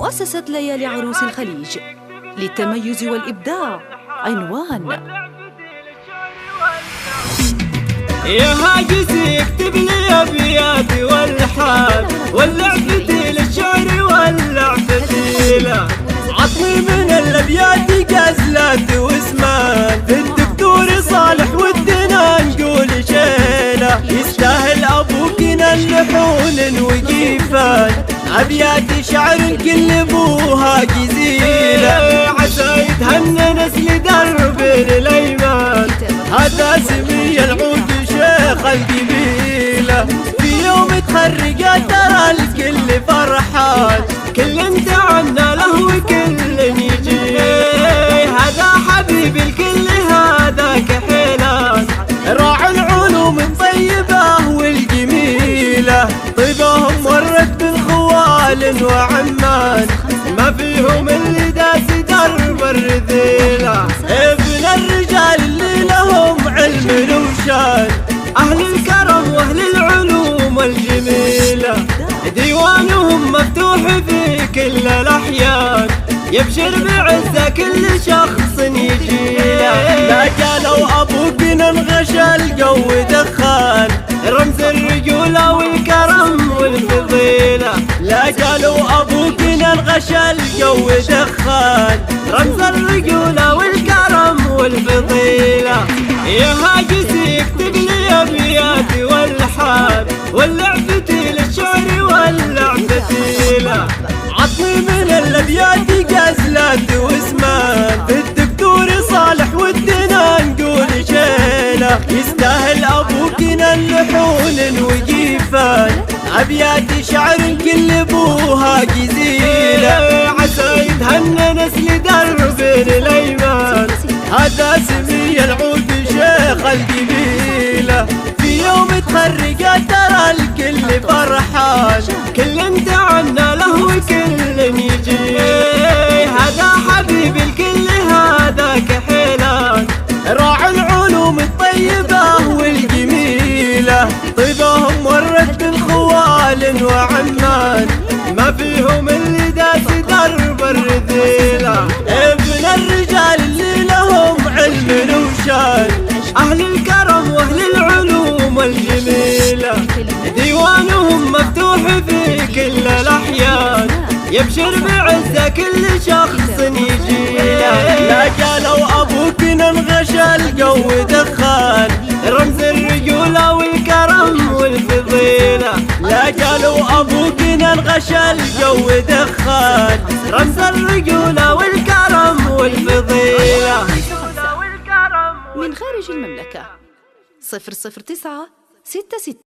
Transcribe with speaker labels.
Speaker 1: مؤسسة ليالي عروس الخليج للتميز والإبداع. عنوان:
Speaker 2: يا هاجسي اكتب لي ابياتي والحان واللعبتي للشعر واللعبتي له، عطني من الابيات غزلات واسمان في الدكتور صالح ودنا نقول شيله، يستاهل ابوكنا اللحون وقيفان ابيات شعر كل ابوها جزيله، عسى يتهنى نسل درب الايمان هذا سمي العود شيخ القبيلة، في يوم تخرجت ترى الكل فرحان كل انت عنا له وكل يجي، هذا حبيب الكل هذاك حيلان راعي العلوم الطيبة والجميلة، طيبهم مرت بالخوال وعمان ما فيهم اللي داس درب الرذيلة، ابن الرجال اللي لهم علم وشان أهل الكرم وأهل العلوم الجميلة، ديوانهم مفتوح في كل الأحيان يبشر بعزة كل شخص يجيله، لا جالوا أبوكنا انغشى الجو دخان رمز الرجولة والكرم والفضيلة، لا جالوا أبوكنا انغشى الجو دخان رمز الرجولة والكرم والفضيلة، يا هاجسي اكتب لي ابياتي والحان واللعبتي للشعر واللعبتي له، عطني من الابيات غزلات واسمان في الدكتور صالح ودنا نقول شيله، يستاهل ابوكنا اللحون وقيفان ابيات شعر كل ابوها جزيله، عسى يتهنى نسل درب الايمان هذا سمي العود شيخ القبيلة، في يوم تخرجت ترى الكل فرحان كل انت عنا له وكل يجي، هذا حبيب الكل هذاك حيلان راعي العلوم الطيبة والجميلة، طيبهم مرت بالخوال وعمان ما فيهم اللي داس درب الرذيلة، ابن الرجال اللي لهم علم وشان أهل الكرم وأهل العلوم الجميلة، ديوانهم مفتوح في كل الأحيان يبشر بعزة كل شخص يجيله، لا جالوا أبوكنا انغشى الجو دخان رمز الرجولة والكرم والفضيلة، لا جالوا أبوكنا انغشى الجو دخان رمز الرجولة والكرم والفضيلة.
Speaker 1: من خارج المملكة 00966